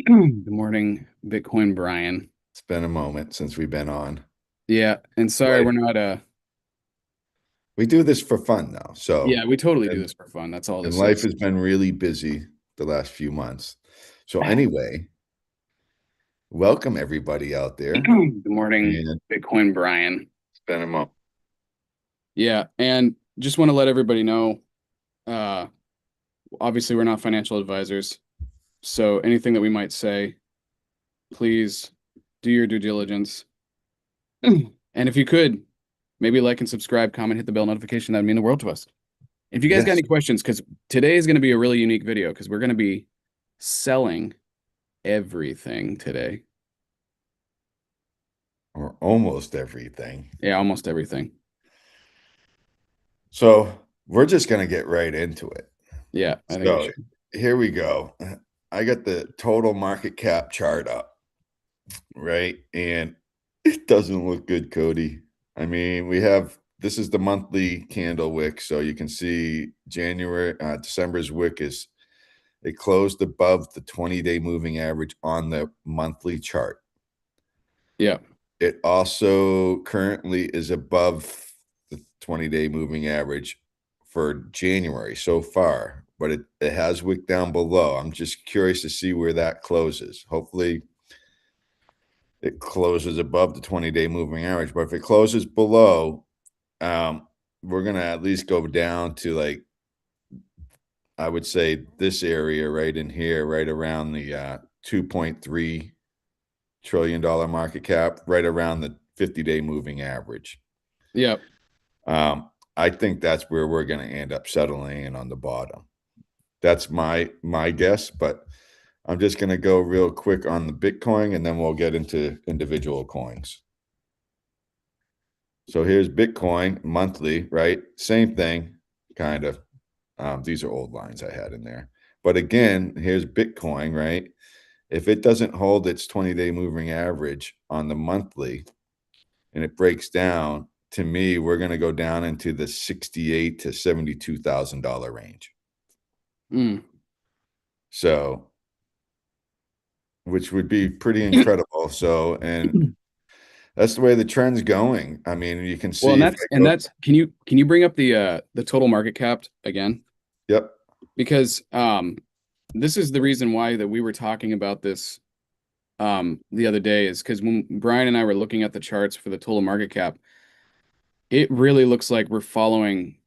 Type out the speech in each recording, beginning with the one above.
Good morning, Bitcoin Brian. It's been a moment since we've been on. Yeah, and sorry we're Life, not we do this for fun now. yeah, we totally do And, this for fun. That's all and this life is. has been really busy the last few months. So anyway, welcome everybody out there. Good morning, And Bitcoin Brian. it's been a moment. Yeah, and just want to let everybody know, uh obviously we're not financial advisors, so anything that we might say, please do your due diligence. And if you could, maybe like and subscribe, comment, hit the bell notification, that'd mean the world to us. If you guys got Yes, any questions, because today is going to be a really unique video because we're going to be selling everything today. or almost everything. Yeah, almost everything. So we're just going to get right into it. Yeah, I think we So should. here we go. I got the total market cap chart up, right? And it doesn't look good, Cody. I mean, this is the monthly candle wick, so you can see December's wick it closed above the 20-day moving average on the monthly chart. Yeah. It also currently is above the 20-day moving average for January so far, but it has wicked down below. I'm just curious to see where that closes. Hopefully it closes above the 20-day moving average. But if it closes below, we're gonna at least go down to, like, I would say this area right in here, right around the 2.3 trillion dollar market cap, right around the 50-day moving average. Yeah. I think that's where we're gonna end up settling in on the bottom. That's my guess, but I'm just gonna go real quick on the Bitcoin, and then we'll get into individual coins. So here's Bitcoin monthly, right? Same thing, kind of. These are old lines I had in there. But again, here's Bitcoin, right? If it doesn't hold its 20-day moving average on the monthly and it breaks down, to me, we're going to go down into the 68 to $72,000 range. Mm. So, which would be pretty incredible. So, and that's the way the trend's going. I mean, you can Well, see if I and go, that's can you bring up the total market cap again? yep. Because this is the reason why that we were talking about this the other day is because when Brian and I were looking at the charts for the total market cap, it really looks like we're following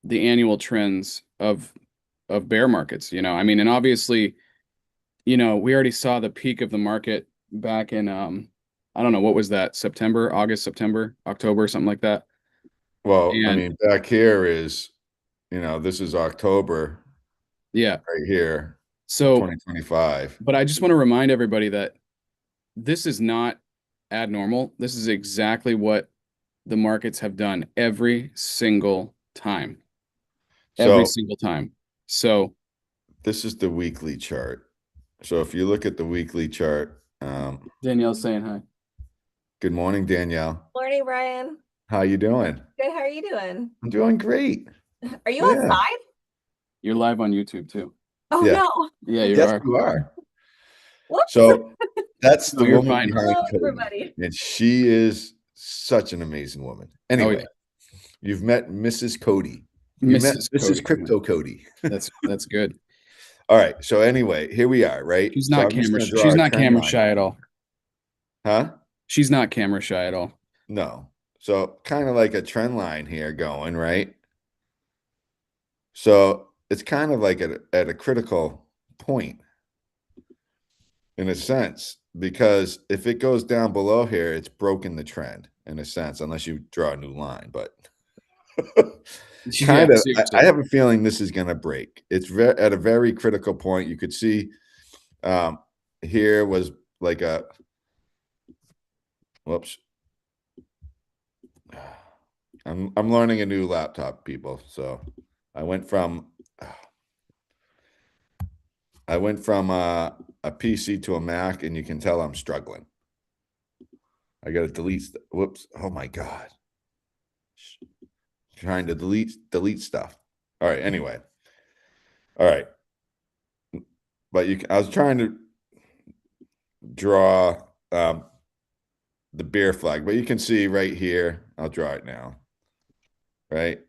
the annual trends of bear markets, I mean, and obviously, we already saw the peak of the market back in I don't know, what was that? September, August, September, October, something like that. Well, I And mean, back here is, this is October yeah. right here, So, 2025. but I just want to remind everybody that this is not abnormal. This is exactly what the markets have done every single time. Every So single time. So, this is the weekly chart. So if you look at the weekly chart, Danielle's saying hi. good morning, Danielle. Morning, Brian. How you doing? Good. How are you doing? I'm doing great. Are you Yeah. outside? You're live on YouTube too. Oh Yeah. no. Yeah, you Yes, are. you are. Whoops. So that's No, the you're woman fine. behind Hello, Cody, everybody. and she is such an amazing woman. Oh Anyway, yeah. you've met Mrs. Cody. You met Mrs. Mrs. Cody. Crypto Cody. That's good. All right. So anyway, here we are, right? So I'm just going to draw She's a not trend camera line. shy at all. Huh? She's not camera shy at all. No. So kind of like a trend line here going, right? So it's kind of like at a critical point in a sense, because if it goes down below here, it's broken the trend in a sense, unless you draw a new line. But Yeah, kind of, I seriously. have a feeling this is going to break. It's at a very critical point. You could see um, here was like a, whoops. I'm learning a new laptop, people. So I went from I went from a PC to a Mac, and you can tell I'm struggling. I got to delete. Whoops! Oh my god! Trying to delete stuff. All right. Anyway. All right. But I was trying to draw the bear flag, but you can see right here, I'll draw it now, right?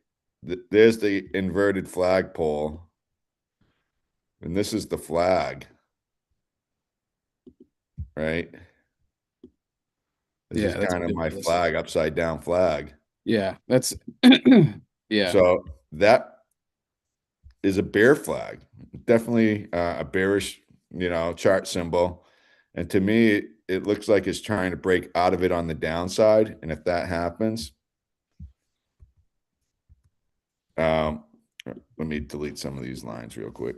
There's the inverted flagpole, and this is the flag, right? This is Yeah, that's kind of my ridiculous. flag, upside down flag. Yeah, that's yeah. So that is a bear flag, definitely a bearish, chart symbol. And to me, it looks like it's trying to break out of it on the downside. And if that happens, let me delete some of these lines real quick.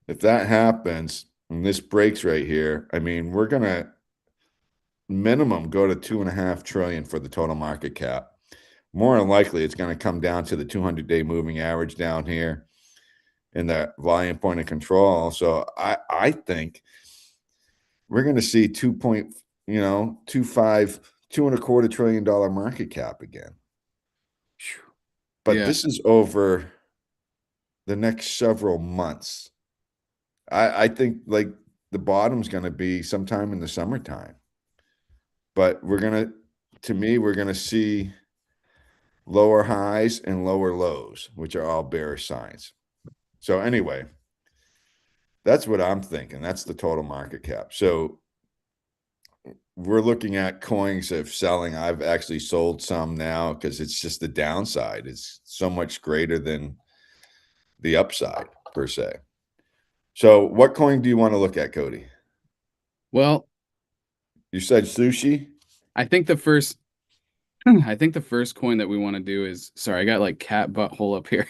If that happens and this breaks right here, I mean, we're gonna minimum go to 2.5 trillion for the total market cap. More than likely, it's going to come down to the 200-day moving average down here in the volume point of control. So I think we're going to see 2.25 trillion dollar market cap again. But Yeah. this is over the next several months. I think like the bottom's going to be sometime in the summertime. But to me, we're going to see lower highs and lower lows, which are all bearish signs. So anyway, that's what I'm thinking. That's the total market cap. So we're looking at coins of selling. I've actually sold some now because it's just the downside. It's so much greater than the upside per se. So what coin do you want to look at, Cody? Well, You said sushi? I think the first coin that we want to do is, sorry, I got like cat butthole up here.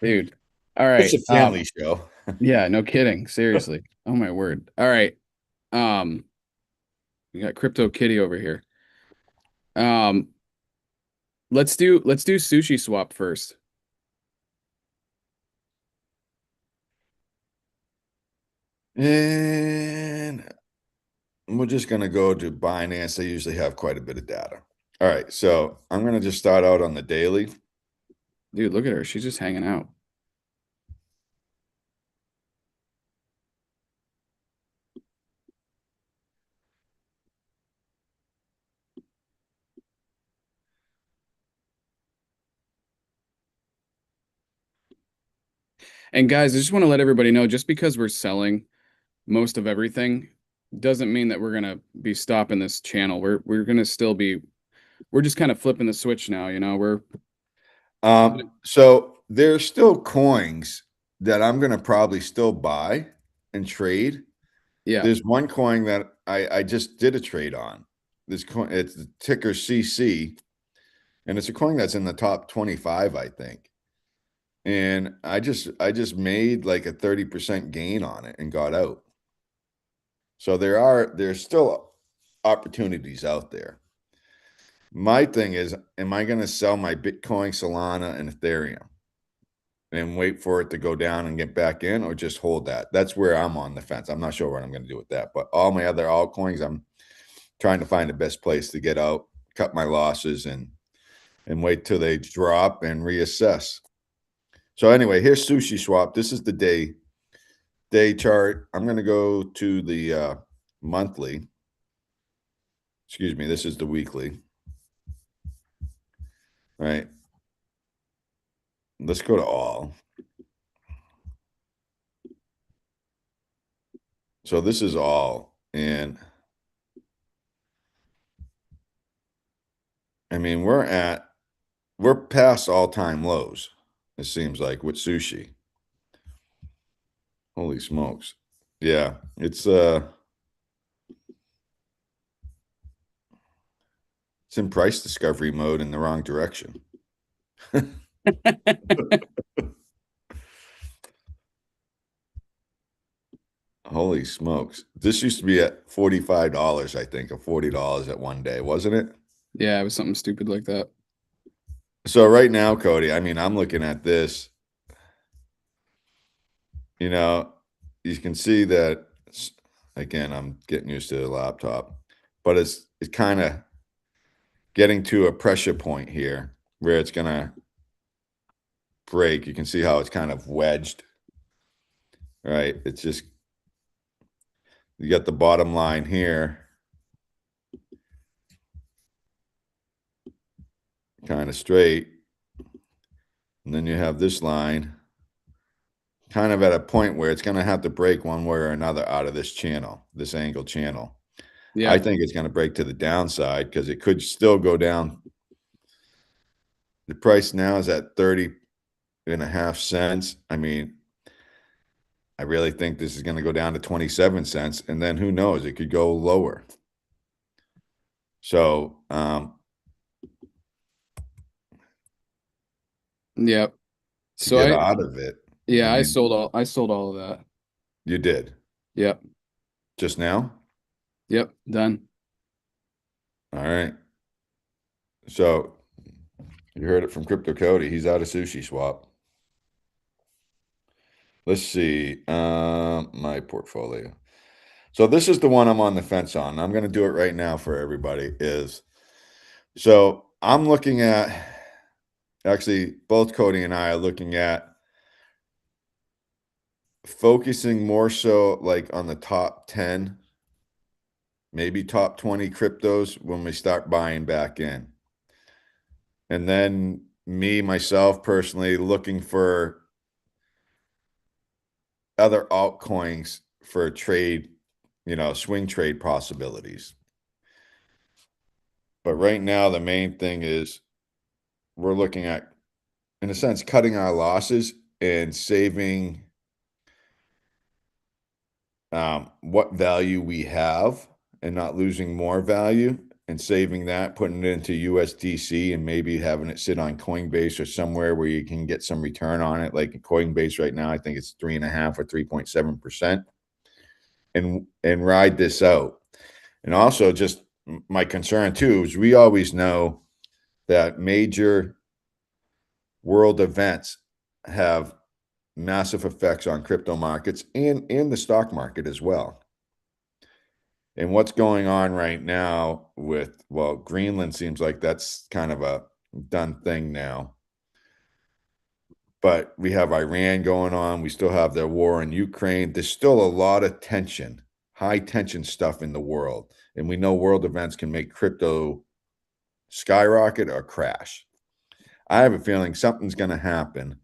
Dude. All It's right. a family show. Yeah, no kidding. Seriously. Oh my word. All right. We got Crypto Kitty over here. Um, let's do sushi swap first. And we're just going to go to Binance. They usually have quite a bit of data. All right. So I'm going to just start out on the daily. Dude, look at her. She's just hanging out. And guys, I just want to let everybody know, just because we're selling most of everything doesn't mean that we're gonna be stopping this channel. We're gonna still be, we're just kind of flipping the switch now, We're So there's still coins that I'm going to probably still buy and trade. yeah. There's one coin that I just did a trade on. This coin, it's the ticker CC, and it's a coin that's in the top 25, I think. And I just made like a 30% gain on it and got out. So there's still opportunities out there. My thing is, am I going to sell my Bitcoin, Solana, and Ethereum and wait for it to go down and get back in, or just hold that? That's where I'm on the fence. I'm not sure what I'm going to do with that. But all my other altcoins, I'm trying to find the best place to get out, cut my losses, and wait till they drop and reassess. So anyway, here's Sushi Swap. This is the day chart. I'm going to go to the monthly. Excuse me, this is the weekly. All right. Let's go to all. So this is all. And I mean, we're past all-time lows, it seems like, with sushi. Holy smokes. Yeah, it's in price discovery mode in the wrong direction. Holy smokes. This used to be at $45, I think, or $40 at one day, wasn't it? Yeah, it was something stupid like that. So right now, Cody, I mean, I'm looking at this, you know, you can see that, again, I'm getting used to the laptop, but it's kind of getting to a pressure point here where it's going to break, you can see how it's kind of wedged, right? It's just, you got the bottom line here, kind of straight. And then you have this line kind of at a point where it's going to have to break one way or another out of this channel, this angle channel. Yeah. I think it's going to break to the downside because it could still go down. The price now is at 30.5 cents. I mean, I really think this is going to go down to 27 cents. And then who knows? It could go lower. So, Yep. to So get out of it, yeah, I I mean, sold all of that. you did Yep. just now. Yep. Done. All right. So you heard it from Crypto Cody. He's out of Sushi Swap. Let's see. My portfolio. So this is the one I'm on the fence on. I'm going to do it right now for everybody. So I'm looking at, actually, both Cody and I are looking at focusing more so like on the top 10, maybe top 20 cryptos when we start buying back in. And then me, myself personally, looking for other altcoins for trade, swing trade possibilities. But right now, the main thing is we're looking at, in a sense, cutting our losses and saving what value we have and not losing more value, and saving that, putting it into USDC and maybe having it sit on Coinbase or somewhere where you can get some return on it. Like Coinbase right now, I think it's 3.5 or 3.7%, and ride this out. And also, just my concern too is we always know that major world events have massive effects on crypto markets and the stock market as well. And what's going on right now with, well, Greenland seems like that's kind of a done thing now. But we have Iran going on. We still have the war in Ukraine. There's still a lot of tension, high tension stuff in the world. And we know world events can make crypto skyrocket or crash. I have a feeling something's going to happen.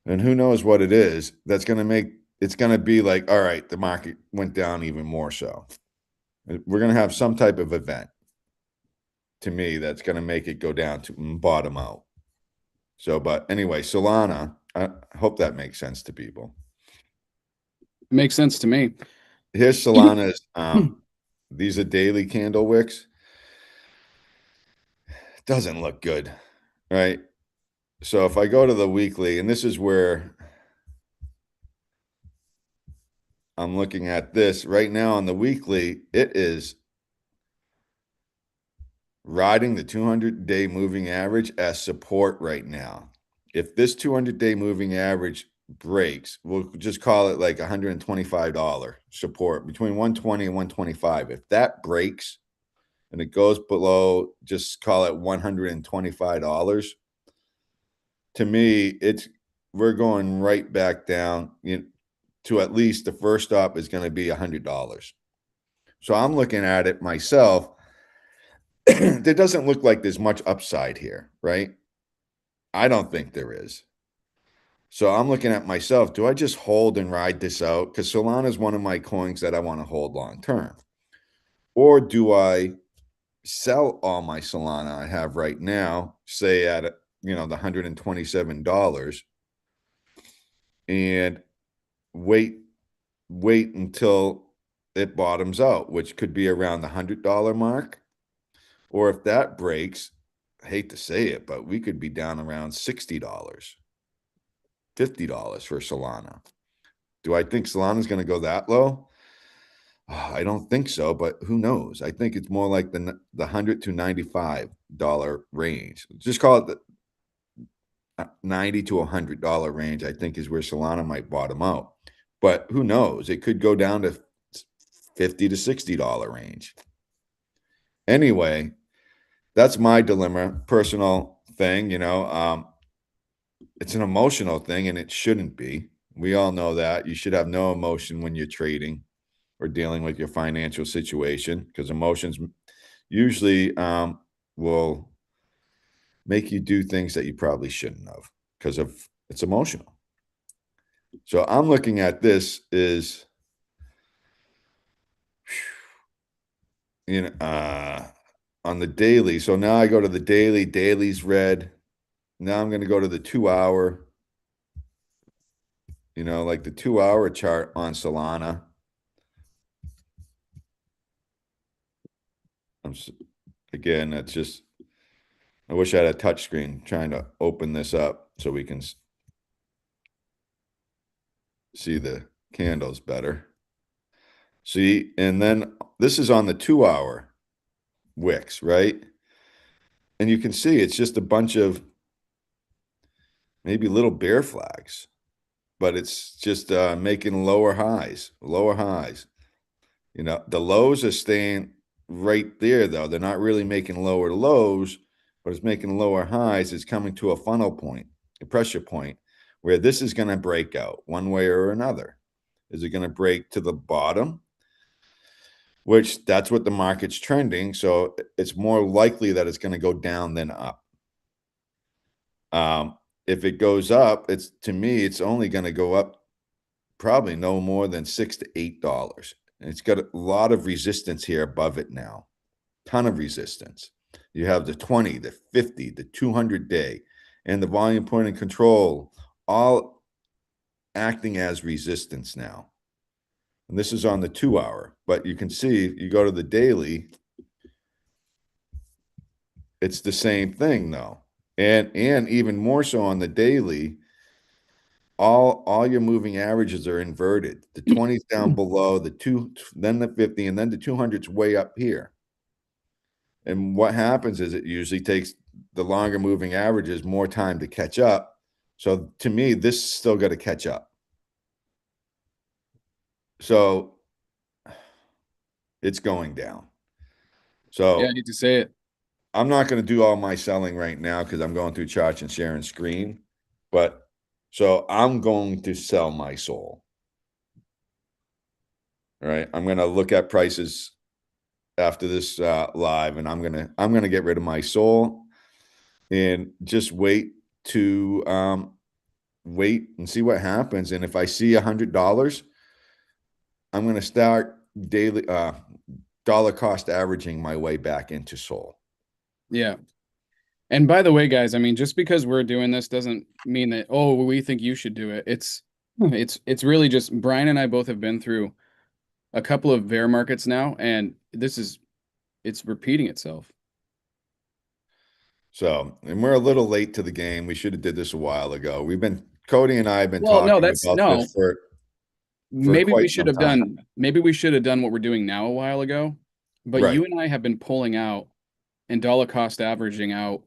And who knows what it is that's going to make, it's going to be like, all right, the market went down even more so. We're going to have some type of event, to me, that's going to make it go down to bottom out. So, but anyway, Solana, I hope that makes sense to people. Makes sense to me. Here's Solana's, these are daily candle wicks. Doesn't look good, right? So if I go to the weekly, and this is where I'm looking at this right now on the weekly, it is riding the 200-day moving average as support right now. If this 200-day moving average breaks, we'll just call it like $125 support between 120 and 125. If that breaks and it goes below, just call it $125. To me, we're going right back down, to at least the first stop is going to be $100. So I'm looking at it myself. There doesn't look like there's much upside here, right? I don't think there is. So I'm looking at myself. Do I just hold and ride this out? Because Solana is one of my coins that I want to hold long term. Or do I sell all my Solana I have right now, say at the $127, and wait until it bottoms out, which could be around the $100 mark. Or if that breaks, I hate to say it, but we could be down around $60, $50 for Solana. Do I think Solana is going to go that low? I don't think so, but who knows? I think it's more like the $100 to $95 range. Just call it the $90 to $100 range, I think, is where Solana might bottom out. But who knows? It could go down to $50 to $60 range. Anyway, that's my dilemma, personal thing, it's an emotional thing, and it shouldn't be. We all know that. You should have no emotion when you're trading or dealing with your financial situation, because emotions usually will make you do things that you probably shouldn't have because of it's emotional. So I'm looking at this is, on the daily. So now I go to the daily. Daily's red. Now I'm going to go to the 2 hour. Like the 2 hour chart on Solana. Again, that's just. I wish I had a touch screen trying to open this up so we can see the candles better. See, and then this is on the 2 hour wicks, right? And you can see it's just a bunch of maybe little bear flags, but it's just making lower highs, lower highs. The lows are staying right there, though. They're not really making lower lows, but it's making lower highs. It's coming to a funnel point, a pressure point, where this is going to break out one way or another. Is it going to break to the bottom? Which that's what the market's trending. So it's more likely that it's going to go down than up. If it goes up, to me, it's only going to go up probably no more than $6 to $8. And it's got a lot of resistance here above it now. Ton of resistance. You have the 20, the 50, the 200-day, and the volume point and control all acting as resistance now. And this is on the 2 hour. But you can see, if you go to the daily, it's the same thing, though. And even more so on the daily, all your moving averages are inverted. The 20's down below, the 2, then the 50, and then the 200's way up here. And what happens is it usually takes the longer moving averages more time to catch up. So to me, this still got to catch up. So it's going down. So Yeah, I hate to say it. I'm not going to do all my selling right now because I'm going through charts and sharing screen. But so I'm going to sell my soul. All right. I'm going to look at prices after this live, and I'm gonna get rid of my soul and just wait and see what happens. And if I see $100, I'm gonna start daily dollar cost averaging my way back into soul. Yeah. And by the way, guys, I mean, just because we're doing this doesn't mean that, oh, we think you should do it. It's really just Brian and I both have been through a couple of bear markets now, and it's repeating itself. So, and we're a little late to the game. We should have did this a while ago. Cody and I have been Well, no, talking that's about no. this for Maybe we quite should some have time. done what we're doing now a while ago. But Right. you and I have been pulling out and dollar cost averaging out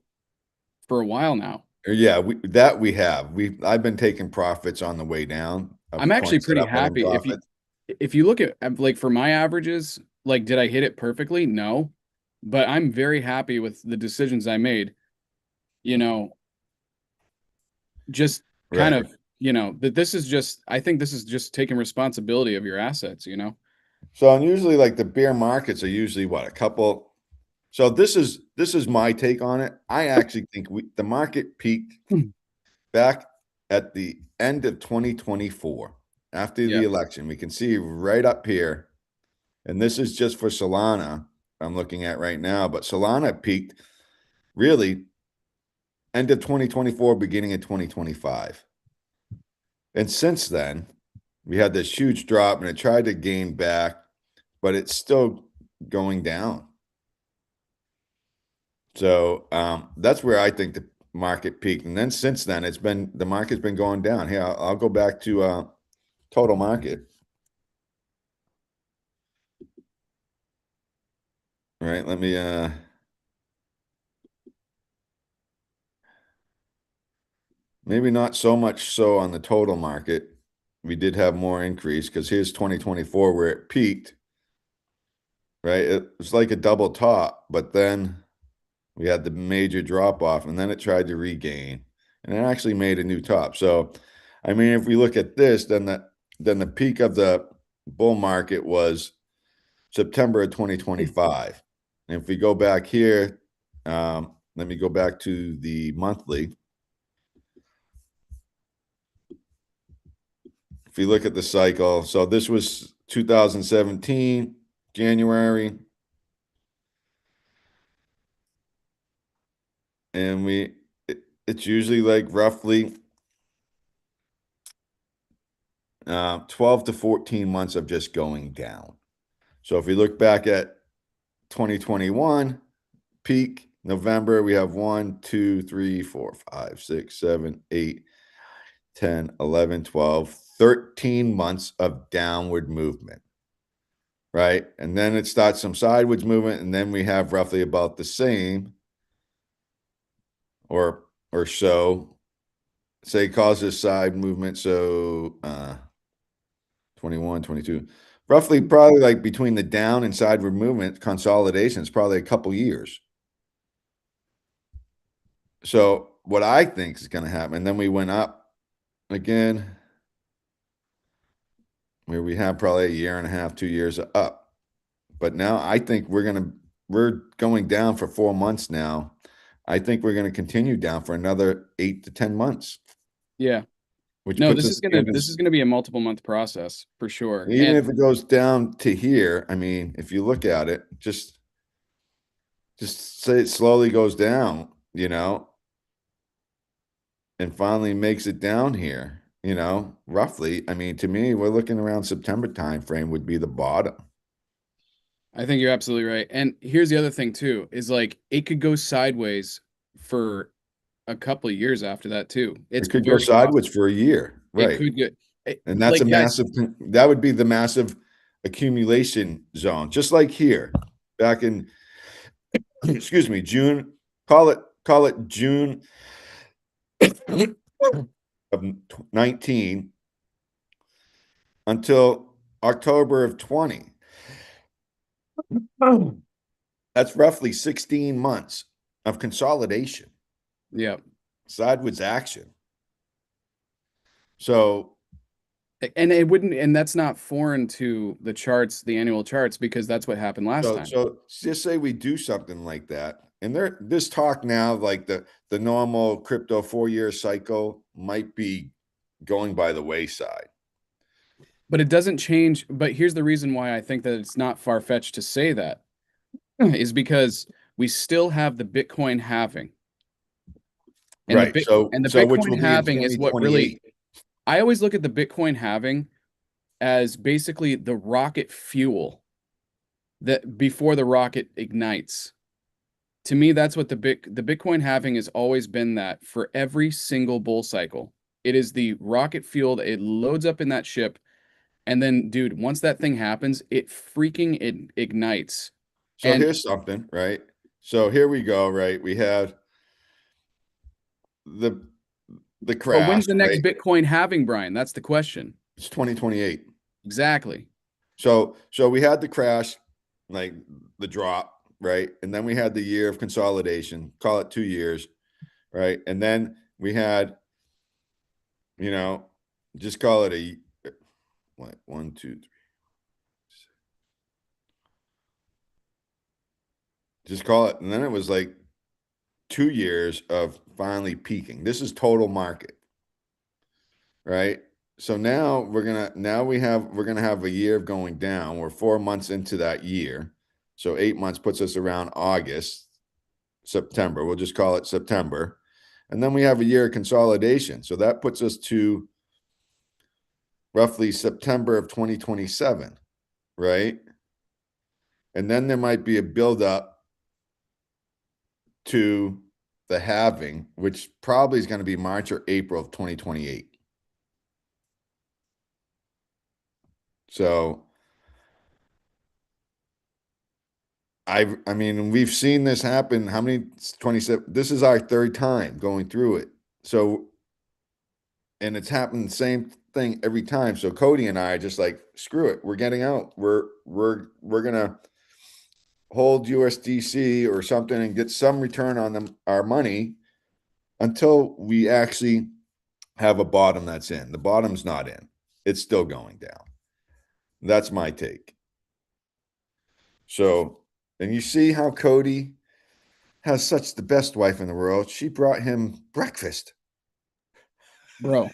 for a while now. Yeah, I've been taking profits on the way down of I'm actually coins that pretty I've been in happy. profit. If you look at like for my averages, like did I hit it perfectly? No. But I'm very happy with the decisions I made. You know, just kind Right. of, that this is just I think this is just taking responsibility of your assets, you know. So, and usually like the bear markets are usually what, a couple. So this is my take on it. I actually think the market peaked back at the end of 2024 after Yeah. the election. We can see right up here, and this is just for Solana I'm looking at right now, but Solana peaked really end of 2024, beginning of 2025. And since then, we had this huge drop and it tried to gain back, but it's still going down. So that's where I think the market peaked. And then since then, the market's been going down. Here, I'll go back to total market. All right, let me maybe not so much so on the total market. We did have more increase because here's 2024 where it peaked, right? It was like a double top, but then we had the major drop off and then it tried to regain. and it actually made a new top. So, I mean, if we look at this, then the peak of the bull market was September of 2025. And if we go back here, let me go back to the monthly. If you look at the cycle, so this was 2017, January. And it's usually like roughly 12 to 14 months of just going down. So if we look back at 2021, peak November, we have 1, 2, 3, 4, 5, 6, 7, 8, 10, 11, 12, 13 months of downward movement, right? And then it starts some sideways movement, and then we have roughly about the same or so, say causes side movement. So 21, 22, roughly probably like between the down and sideward movement consolidation is probably a couple years. So what I think is going to happen, and then we went up again, where we have probably a year and a half, 2 years up. But now I think we're going down for 4 months now. I think we're going to continue down for another 8 to 10 months. Yeah. Which No, puts this us is gonna be a multiple month process for sure. even And if it goes down to here, I mean, if you look at it, just say it slowly goes down, and finally makes it down here, roughly. I mean, to me, we're looking around September timeframe would be the bottom. I think you're absolutely right. And here's the other thing too, is like it could go sideways for a couple of years after that too. It's It could go very sideways possible. for a year, It right? could get And that's a like guys, massive, that would be the massive accumulation zone, just like here back in, excuse me, June, call it June of 19 until October of 20. That's roughly 16 months of consolidation, yeah. sideways action. So, And it wouldn't, and that's not foreign to the charts, the annual charts, because that's what happened last time. so just say we do something like that, and this talk now, like the normal crypto 4-year cycle, might be going by the wayside. But it doesn't change. But here's the reason why I think that it's not far-fetched to say that is because we still have the Bitcoin halving. And Right. So, the which Bitcoin will be in halving is what really 2028. I always look at the Bitcoin halving as basically the rocket fuel that before the rocket ignites. To me, that's what the Bitcoin halving has always been, that for every single bull cycle. It is the rocket fuel that it loads up in that ship. And then, dude, once that thing happens, it ignites. So And here's something, right? So here we go, right? We had the but crash, when's the next right? Bitcoin halving, Brian? That's the question. It's 2028. Exactly. So we had the crash, like the drop, right? And then we had the year of consolidation, call it 2 years, right? And then we had, you know, just call it a what, 1, 2, 3. Just call it, and then it was like 2 years of finally peaking. This is total market, right? So now we're gonna have a year of going down. We're 4 months into that year. So 8 months puts us around August, September. We'll just call it September. And then we have a year of consolidation. So that puts us to roughly September of 2027, right? And then there might be a buildup to the halving, which probably is going to be March or April of 2028. So I mean, we've seen this happen. How many 27? This is our third time going through it. So, and it's happened the same thing every time. So Cody and I are just like, screw it. We're getting out. We're gonna hold USDC or something and get some return on our money until we actually have a bottom that's in. The bottom's not in. It's still going down. That's my take. So, and you see how Cody has such the best wife in the world. She brought him breakfast. Bro,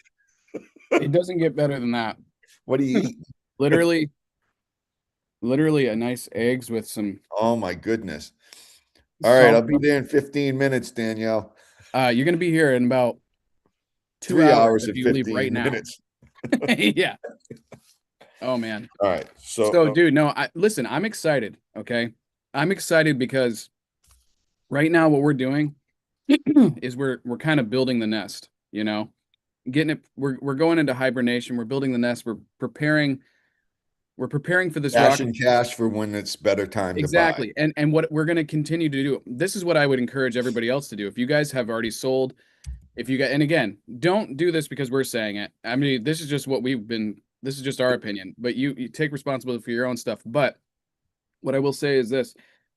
it doesn't get better than that. What do you eat? Literally, a nice eggs with some Oh my goodness. All right, I'll salt. be there in 15 minutes, Danielle. You're gonna be here in about 3 2 hours hours if and you leave right 15 now. minutes. Yeah. Oh man. All right. So, dude, no, listen, I'm excited. Okay. I'm excited because right now what we're doing is we're kind of building the nest, getting it. We're going into hibernation. We're building the nest. We're preparing for this cash rocket. and cash for when it's better time to buy. Exactly. And what we're going to continue to do, this is what I would encourage everybody else to do. If you guys have already sold, if you got, and again, don't do this because we're saying it. I mean, this is just what this is just our opinion, but you take responsibility for your own stuff. But what I will say is this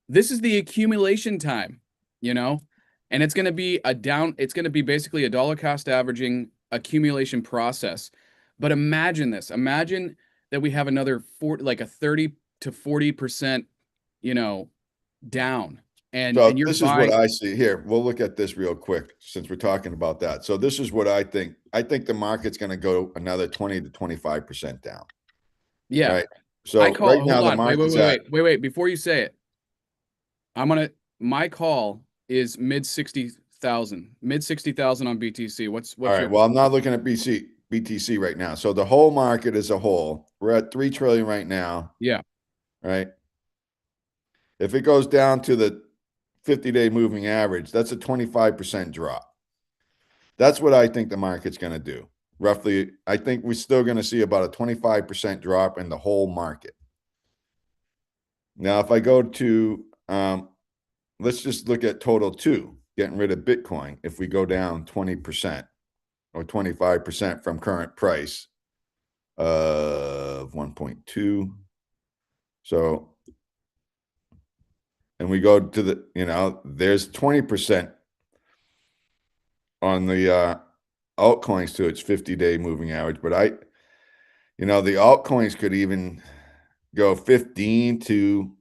is the accumulation time, and it's going to be it's going to be basically a dollar cost averaging accumulation process. But imagine that we have another 40, like a 30 to 40%, down, and So you're this is what buying. I see here. We'll look at this real quick since we're talking about that. So this is what I think. I think the market's going to go another 20 to 25% down. Yeah. Right. So right now Hold the on. market's at Wait. Before you say it, my call is mid 60,000 on BTC. What's all your right. Well, I'm not looking at BTC right now. So the whole market as a whole, we're at 3 trillion right now. Yeah. Right. If it goes down to the 50-day moving average, that's a 25% drop. That's what I think the market's going to do. Roughly, I think we're still going to see about a 25% drop in the whole market. Now, if I go to, let's just look at total two, getting rid of Bitcoin. If we go down 20% or 25% from current price of 1.2. So, and we go to there's 20% on the altcoins to its 50-day moving average. But the altcoins could even go 15 to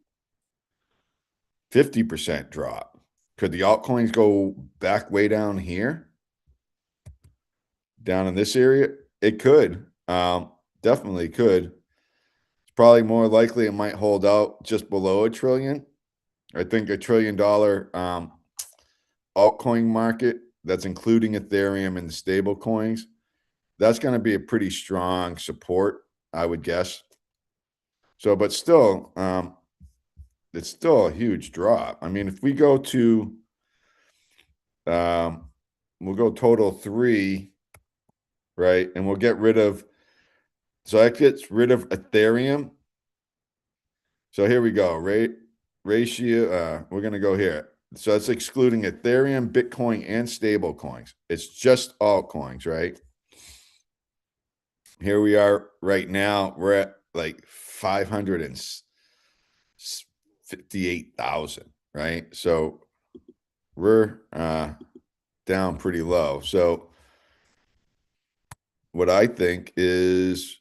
50% drop. Could the altcoins go back way down here? Down in this area? It could. Definitely could. It's probably more likely it might hold out just below $1 trillion. I think $1 trillion altcoin market, that's including Ethereum and the stable coins, that's going to be a pretty strong support, I would guess. So, but still, it's still a huge drop. I mean, if we go to, we'll go total 3, right? And we'll get rid of, so that gets rid of Ethereum. So here we go, right? Ratio, we're going to go here. So that's excluding Ethereum, Bitcoin, and stable coins. It's just altcoins, right? Here we are right now. We're at like 558,000, right? So we're down pretty low. So what I think is,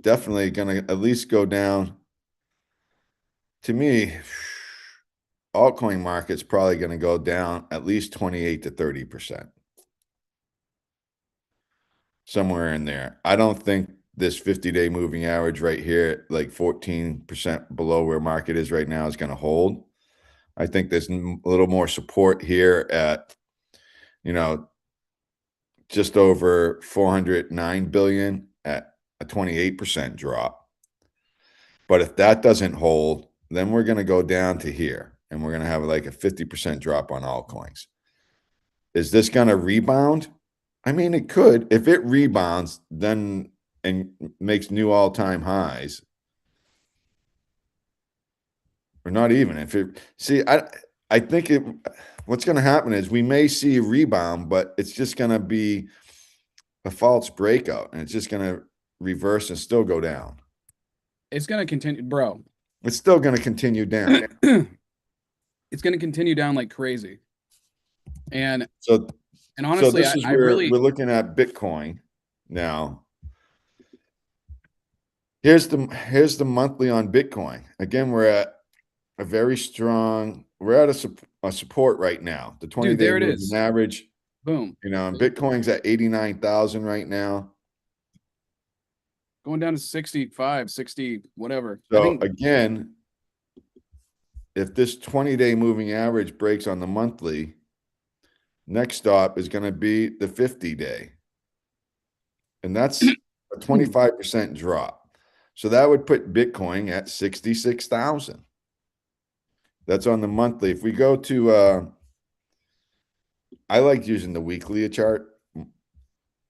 definitely going to at least go down. To me, altcoin market's probably going to go down at least 28 to 30%. Somewhere in there. I don't think this 50-day moving average right here, like 14% below where market is right now, is going to hold. I think there's a little more support here at, just over 409 billion at a 28% drop. But if that doesn't hold, then we're going to go down to here and we're going to have like a 50% drop on altcoins. Is this going to rebound? I mean, it could. If it rebounds, then and makes new all-time highs, or not even if it. See, I think what's going to happen is we may see a rebound, but it's just going to be a false breakout, and it's just going to reverse and still go down. It's going to continue, bro. It's still going to continue down. It's going to continue down like crazy. And so And So honestly, this is I where really we're looking at Bitcoin now. Here's the monthly on Bitcoin. Again, we're at a very strong. We're at a support right now. The 20-day there it moving is. average. Boom. You know, and Bitcoin's at 89,000 right now. Going down to 65, 60, whatever. I So think again, if this 20-day moving average breaks on the monthly, next stop is going to be the 50-day. And that's a 25% drop. So that would put Bitcoin at 66,000. That's on the monthly. If we go to I like using the weekly chart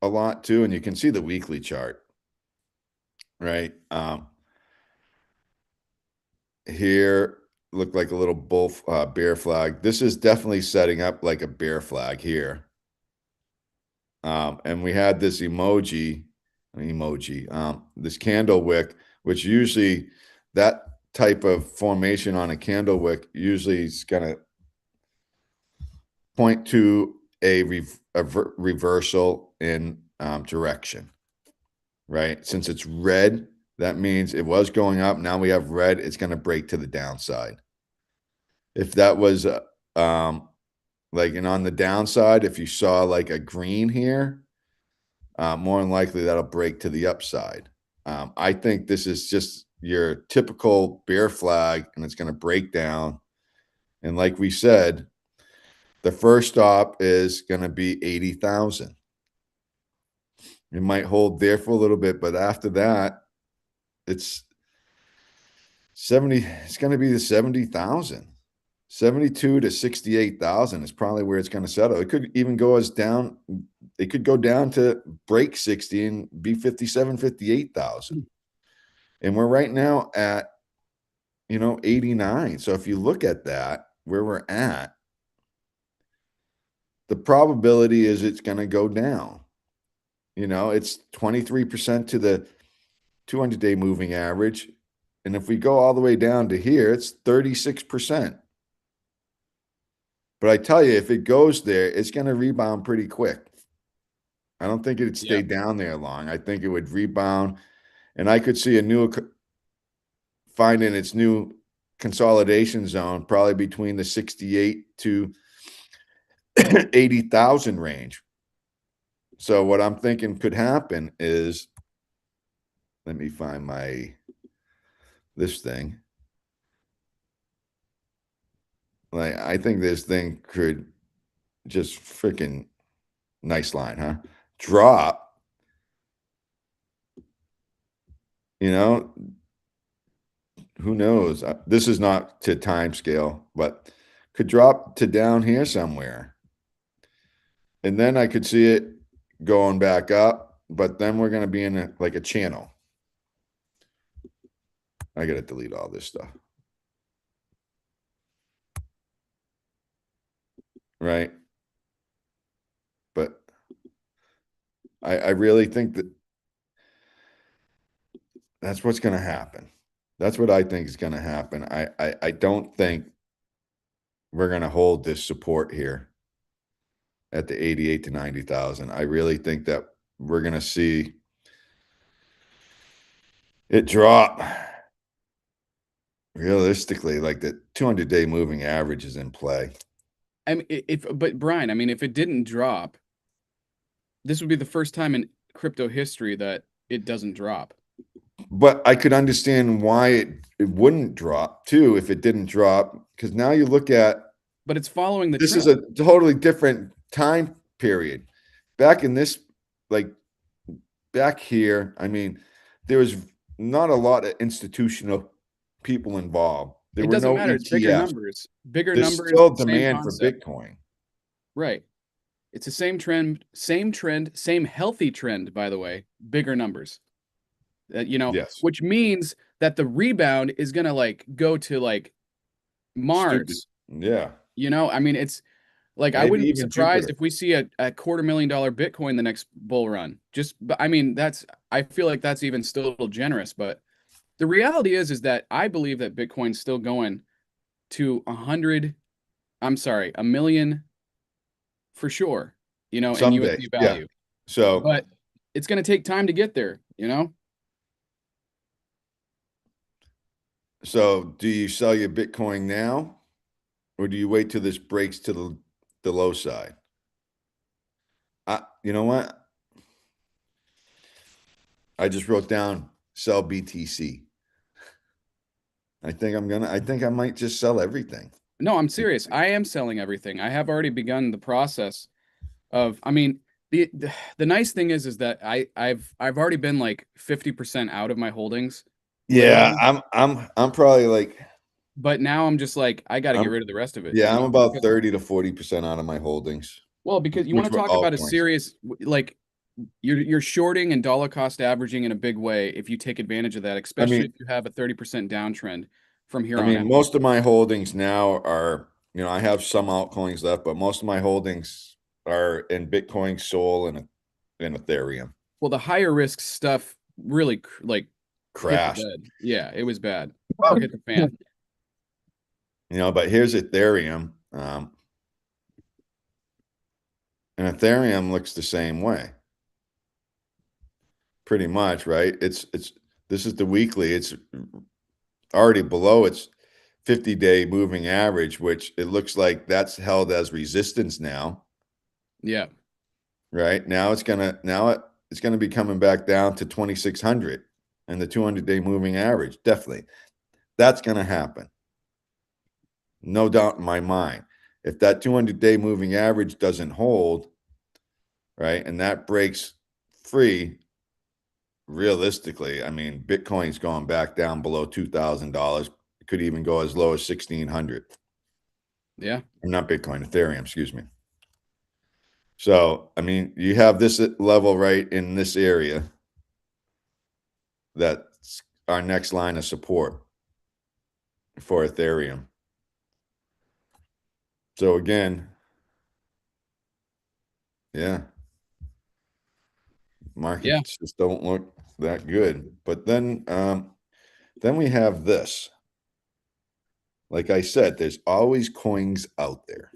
a lot too, and you can see the weekly chart, right? Here looked like a little bear flag. This is definitely setting up like a bear flag here. And we had this this candle wick, which usually that type of formation on a candle wick usually is going to point to a reversal in direction, right? Since it's red, that means it was going up. Now we have red, it's going to break to the downside. If that was like, and on the downside, if you saw like a green here, more than likely that'll break to the upside. I think this is just your typical bear flag, and it's going to break down. And like we said, the first stop is going to be 80,000. It might hold there for a little bit, but after that, it's 70. It's going to be the 70,000. 72 to 68,000 is probably where it's going to settle. It could even go as down. It could go down to break 60 and be 57, 58,000. And we're right now at, 89. So if you look at that, where we're at, the probability is it's going to go down. It's 23% to the 200-day moving average. And if we go all the way down to here, it's 36%. But I tell you, if it goes there, it's going to rebound pretty quick. I don't think it'd stay down there long. I think it would rebound, and I could see finding its new consolidation zone probably between the 68 to 80,000 range. So what I'm thinking could happen is, let me find this thing. Like, I think this thing could just freaking nice line, huh? Drop. Who knows? This is not to time scale, but could drop to down here somewhere. And then I could see it going back up, but then we're going to be in like a channel. I got to delete all this stuff. Right? But I really think that that's what's going to happen. That's what I think is going to happen. I don't think we're going to hold this support here at the 88 to 90,000. I really think that we're going to see it drop. Realistically, like the 200-day moving average is in play. I mean, but Brian, I mean, if it didn't drop, this would be the first time in crypto history that it doesn't drop. But I could understand why it wouldn't drop too if it didn't drop, because now you look at, but it's following the this trend. is a totally different time period. Back in this, like back here, I mean, there was not a lot of institutional people involved. There It were doesn't no matter. It's bigger ETFs. numbers. Bigger There's numbers, still same demand for concept. Bitcoin. Right. It's the same trend, same healthy trend, by the way, bigger numbers. Yes. Which means that the rebound is going to like go to like Stupid. Mars. Yeah. I mean, it's like, I Maybe wouldn't be even surprised Jupiter. if we see a $250,000 Bitcoin the next bull run. But I mean, I feel like that's even still a little generous, but the reality is that I believe that Bitcoin's still going to a million for sure. you know, and Someday, USD yeah. value. So, But it's going to take time to get there, you know? so do you sell your Bitcoin now, or do you wait till this breaks to the low side? You know what? I just wrote down sell BTC. I think I might just sell everything. No, I'm serious. I am selling everything. I have already begun the process of, I mean, the nice thing is that I've already been like 50% out of my holdings Yeah, lately, I'm probably like, but now I'm just like I got to get I'm rid of the rest of it, yeah, you I'm know? about Because 30 to 40% out of my holdings, because you want which to were talk about a altcoins. serious like you're shorting and dollar cost averaging in a big way if you take advantage of that, I especially mean, if you have a 30% downtrend from here I on mean, out. most of my holdings now are, I have some altcoins left, but most of my holdings are in Bitcoin, Sol, and Ethereum. Well, the higher risk stuff really like hit the Crashed. bed. Yeah, it was bad. Or hit the fan. But here's Ethereum. And Ethereum looks the same way. Pretty much, right? This is the weekly. It's already below its 50-day moving average, which it looks like that's held as resistance now. Yeah. Right? It's gonna be coming back down to 2,600 and the 200-day moving average. Definitely. That's gonna happen. No doubt in my mind. If that 200-day moving average doesn't hold, right, and that breaks free, realistically, I mean, Bitcoin's going back down below $2,000. It could even go as low as 1,600. Yeah. Not Bitcoin, Ethereum, excuse me. So, I mean, you have this level right in this area. That's our next line of support for Ethereum. So again, yeah, Yeah. markets just don't look that good. But then we have this. Like I said, there's always coins out there.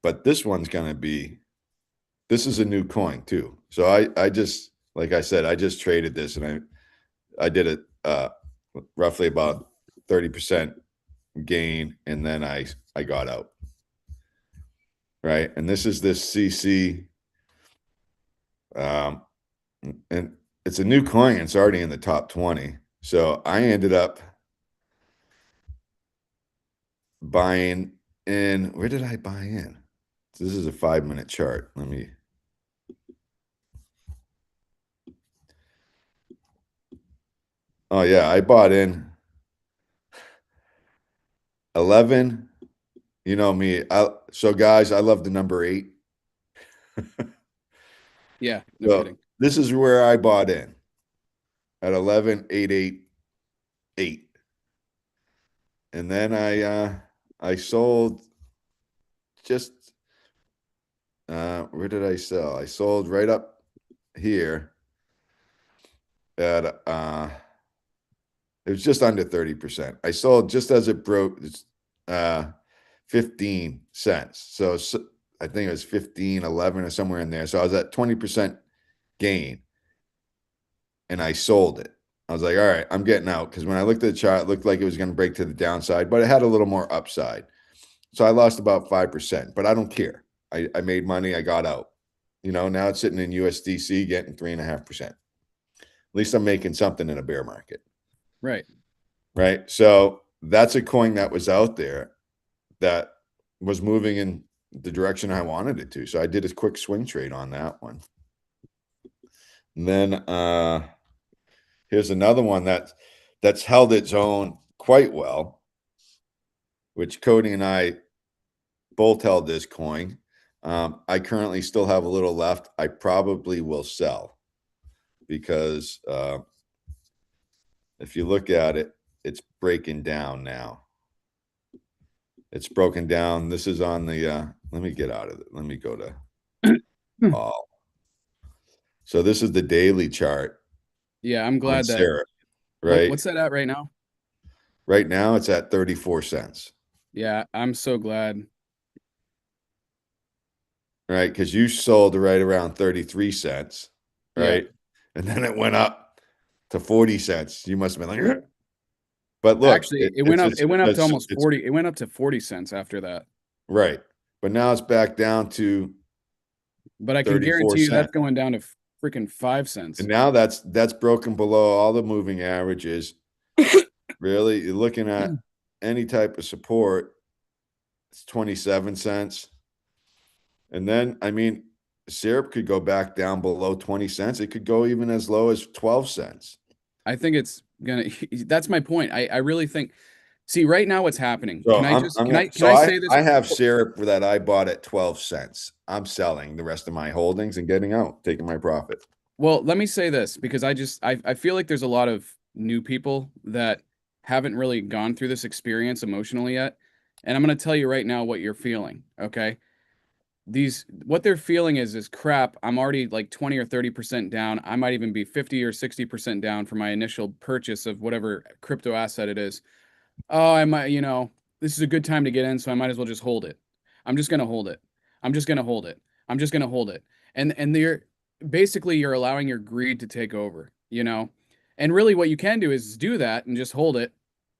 But this one's gonna be, this is a new coin too. So I just, like I said, I just traded this and I did it roughly about 30% gain, and then I got out. Right. And this is this CC. And it's a new coin. It's already in the top 20. So I ended up buying in. Where did I buy in? This is a 5-minute chart. Let me. Oh, yeah. I bought in 11. You know me. So, guys, I love the number 8. Yeah. No So kidding. this is where I bought in at 11,888. And then I sold just where did I sell? I sold right up here at it was just under 30%. I sold just as it broke uh 15 cents. So I think it was 15.11 or somewhere in there. So I was at 20% gain and I sold it. I was like, all right, I'm getting out, because when I looked at the chart, it looked like it was going to break to the downside, but it had a little more upside. So I lost about 5%, but I don't care. I made money. I got out. Now it's sitting in USDC getting 3.5%. At least I'm making something in a bear market. Right. Right. So that's a coin that was out there that was moving in the direction I wanted it to. So I did a quick swing trade on that one. And then here's another one that's held its own quite well, which Cody and I both held this coin. I currently still have a little left. I probably will sell because if you look at it, it's breaking down now. It's broken down. This is on the let me get out of it. Let me go to all. So this is the daily chart Yeah, I'm on glad that Sarah, right? what's that at right now? Right now it's at 34 cents. Yeah, I'm so glad. right? Because you sold right around 33 cents, Yeah. right? And then it went up to 40 cents. You must have been like, but look, Actually, it went up. It went up to almost 40. It went up to 40 cents after that. right. But now it's back down to But I can 34 guarantee you that's cents. going down to freaking 5 And cents. now that's broken below all the moving averages. Really, you're looking at any type of support, it's 27 cents. And then, I mean, syrup could go back down below 20 cents. It could go even as low as 12 cents. I think it's gonna. That's my point. I really think. See, right now, what's happening? So Can I I'm just I'm can gonna I can so I I say this? I have syrup that I bought at 12 cents. I'm selling the rest of my holdings and getting out, taking my profit. Well, let me say this because I feel like there's a lot of new people that haven't really gone through this experience emotionally yet, and I'm gonna tell you right now what you're feeling. Okay, these what they're feeling is crap. I'm already like 20 or 30% down. I might even be 50 or 60% down for my initial purchase of whatever crypto asset it is. Oh, I might, this is a good time to get in, so I might as well just hold it. I'm just gonna hold it. I'm just gonna hold it. I'm just gonna hold it. And they're basically you're allowing your greed to take over, you know? And really what you can do is do that and just hold it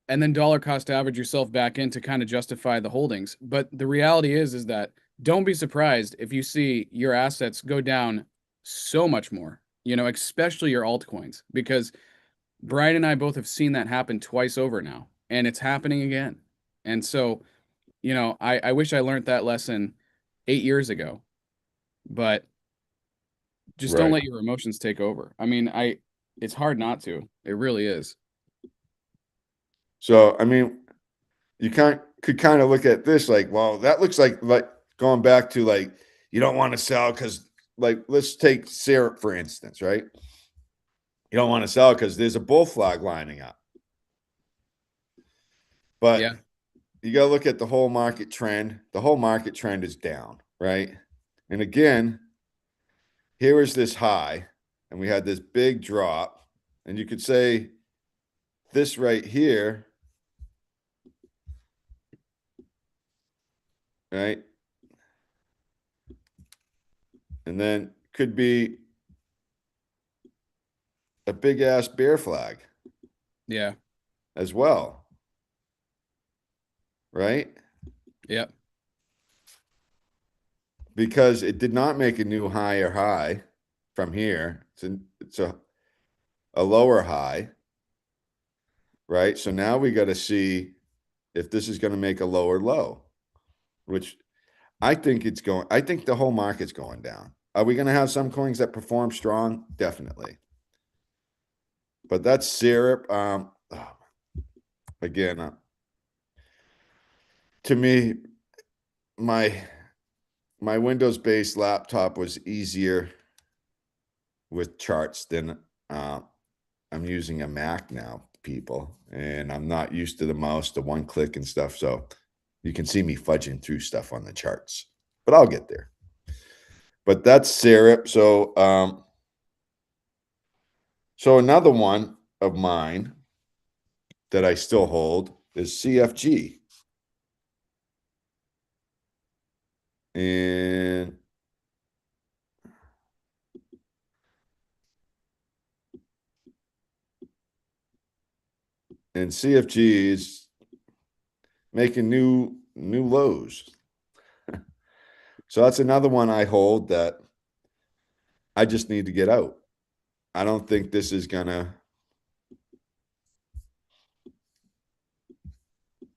and then dollar cost average yourself back in to kind of justify the holdings. But the reality is that don't be surprised if you see your assets go down so much more, especially your altcoins, because Brian and I both have seen that happen twice over now, and it's happening again. And so, I wish I learned that lesson 8 years ago, but just don't Right. let your emotions take over. I mean, it's hard not to. It really is. So I mean, you could kind of look at this like, well, that looks like going back to like you don't want to sell because like let's take syrup for instance, right? You don't want to sell because there's a bull flag lining up. But Yeah. you got to look at the whole market trend. The whole market trend is down, right? And again, here is this high, and we had this big drop. And you could say this right here, right? And then could be a big ass bear flag Yeah. as well, right? Yep. Because it did not make a new higher high from here. It's a lower high, right? So now we got to see if this is going to make a lower low, which I think the whole market's going down. Are we going to have some coins that perform strong? Definitely. But that's syrup. Again, to me, my my Windows-based laptop was easier with charts than I'm using a Mac now, people, and I'm not used to the mouse, the one click and stuff. So you can see me fudging through stuff on the charts, but I'll get there. But that's syrup. So another one of mine that I still hold is CFG. And CFG is making new lows. So that's another one I hold that I just need to get out. I don't think this is gonna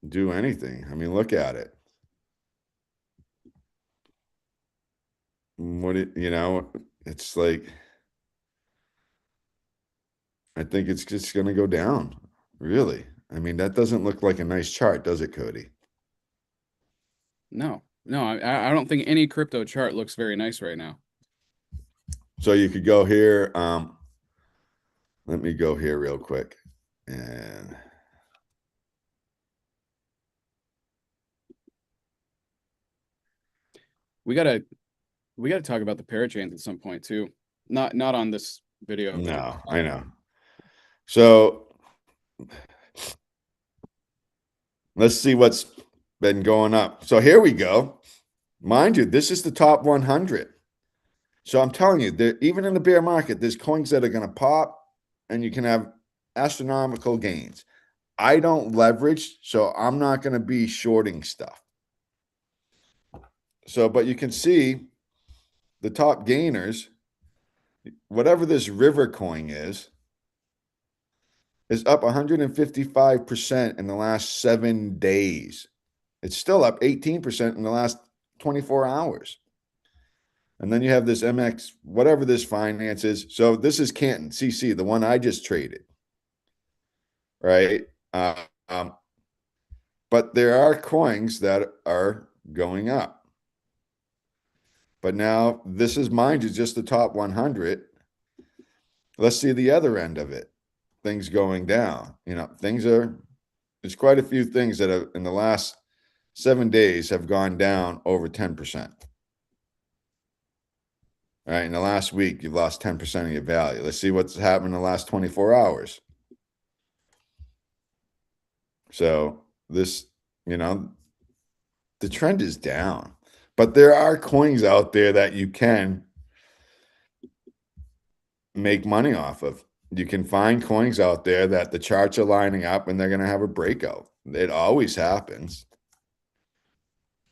do anything. I mean, look at it. It's like I think it's just gonna go down. Really. I mean, that doesn't look like a nice chart, does it, Cody? No, no, I don't think any crypto chart looks very nice right now. So you could go here. Let me go here real quick. And We gotta we gotta talk about the parachains at some point too. Not on this video, but no, I know. So let's see what's been going up. So here we go. Mind you, this is the top 100. So I'm telling you, even in the bear market, there's coins that are going to pop and you can have astronomical gains. I don't leverage, so I'm not going to be shorting stuff. So, but you can see the top gainers, whatever this river coin is up 155% in the last 7 days. It's still up 18% in the last 24 hours. And then you have this MX, whatever this finance is. So this is Canton CC, the one I just traded, right? Um, but there are coins that are going up. But now this is, mind you, just the top 100. Let's see the other end of it. Things going down. There's quite a few things that have in the last 7 days have gone down over 10%. All right, in the last week, you've lost 10% of your value. Let's see what's happened in the last 24 hours. So this, the trend is down, but there are coins out there that you can make money off of. You can find coins out there that the charts are lining up and they're going to have a breakout. It always happens.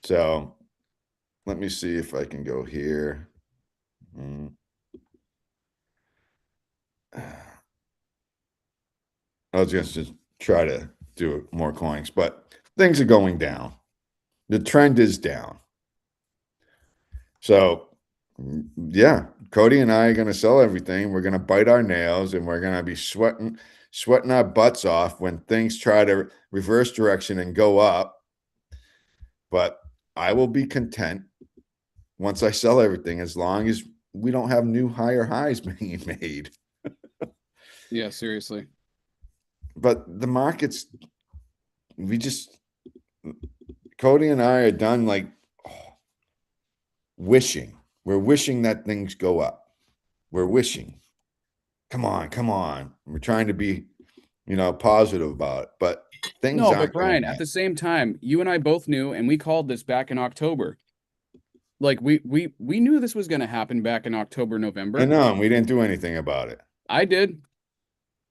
So let me see if I can go here. I was going to just try to do more coins, but things are going down. The trend is down. So, yeah, Cody and I are going to sell everything. We're going to bite our nails and we're going to be sweating our butts off when things try to reverse direction and go up. But I will be content once I sell everything, as long as we don't have new higher highs being made. Yeah, seriously. But the markets, Cody and I are done wishing. We're wishing that things go up. We're wishing. Come on. We're trying to be, positive about it, but things No, but aren't Brian, going at up. the same time, you and I both knew, and we called this back in October. Like we knew this was going to happen back in October, I November. know, and we didn't do anything about it. I did.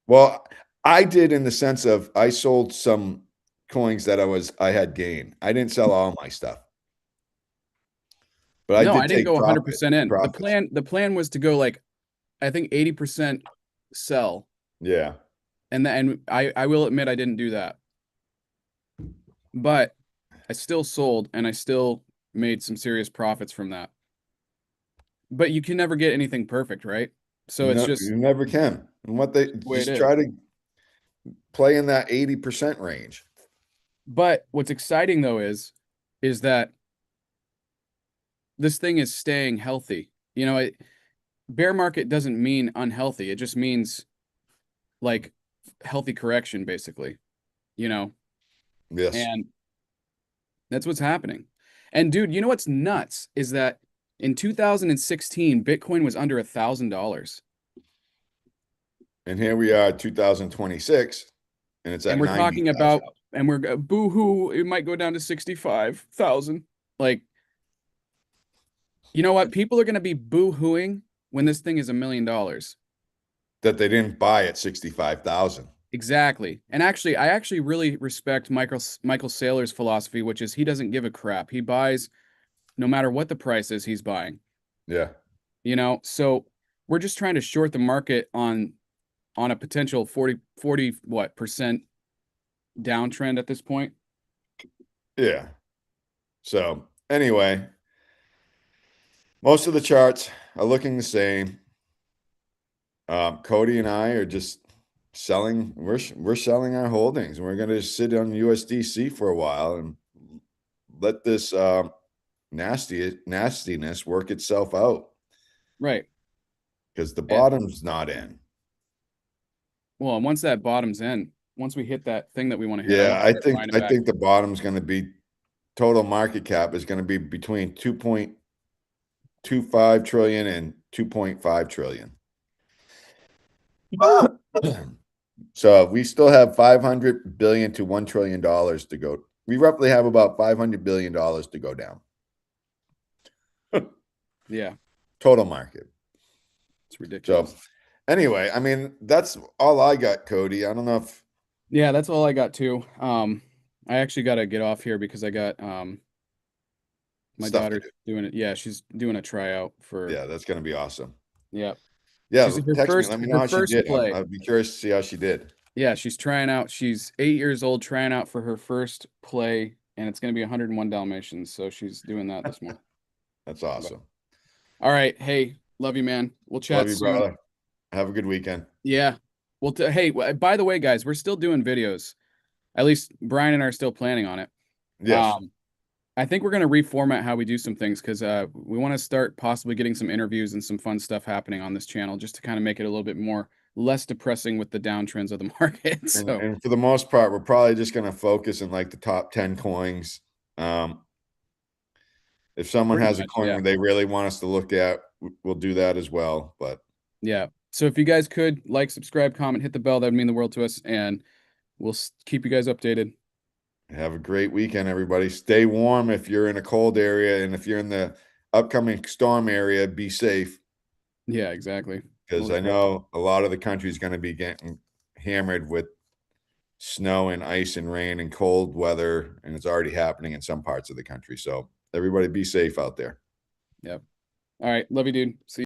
Well, I did in the sense of I sold some coins that I had gained. I didn't sell all my stuff, but I No, did I didn't take go 100% in. The profits. plan was to go like I think 80% sell. Yeah. And I will admit I didn't do that. But I still sold and I still made some serious profits from that. But you can never get anything perfect, right? So it's No, just you never can. And what they the way it just is. try to play in that 80% range. But what's exciting though is that this thing is staying healthy. Bear market doesn't mean unhealthy. It just means like healthy correction, basically. Yes. And that's what's happening. And dude, you know what's nuts is that in 2016, Bitcoin was under $1,000. And here we are, 2026, and it's at And we're talking 90,000. about, and we're boo-hoo, it might go down to 65,000. Like, you know what? People are going to be boo-hooing when this thing is $1 million. That they didn't buy at 65,000. Exactly. And actually, I actually really respect Michael Saylor's philosophy, which is he doesn't give a crap. He buys no matter what the price is, he's buying. Yeah. So we're just trying to short the market on a potential 40 what percent downtrend at this point. Yeah. So anyway, most of the charts are looking the same. Cody and I are just selling. We're selling our holdings. We're going to sit on USDC for a while and let this nastiness work itself out. Right. Because the bottom's not in. Well, and once that bottom's in, once we hit that thing that we want to hit, Yeah, I I think the bottom's going to be total market cap is going to be between 2.25 trillion and 2.5 trillion. So we still have 500 billion to $1 trillion to go. We roughly have about $500 billion to go down. Yeah, total market. it's So ridiculous. anyway, I mean, that's all I got, Cody. I don't know if Yeah, that's all I got too. I actually got to get off here because I got my stuff to daughter's do. doing it. Yeah, she's doing a tryout for. Yeah, that's going to be awesome. Yeah, Yeah, she's her text me. first Let me know her how she first did. play. I'd be curious to see how she did. Yeah, she's trying out. She's 8 years old, trying out for her first play, and it's going to be 101 Dalmatians. So she's doing that this month. That's But, awesome. all right, hey, love you, man. We'll Love chat you, soon. brother. Have a good weekend. Yeah. Well, hey, by the way, guys, we're still doing videos. At least Brian and I are still planning on it. Yes. Um, I think we're going to reformat how we do some things because we want to start possibly getting some interviews and some fun stuff happening on this channel just to kind of make it a little bit more less depressing with the downtrends of the market. So And for the most part, we're probably just going to focus in like the top 10 coins. If someone pretty has a much, coin yeah. that they really want us to look at, we'll do that as well. But Yeah. So if you guys could like, subscribe, comment, hit the bell, that would mean the world to us, and we'll keep you guys updated. have a great weekend, everybody. Stay warm if you're in a cold area, and if you're in the upcoming storm area, be safe Yeah, exactly. because Most I know a lot of the country is going to be getting hammered with snow and ice and rain and cold weather, and it's already happening in some parts of the country. So everybody be safe out there. Yep. All right. Love you, dude. See you.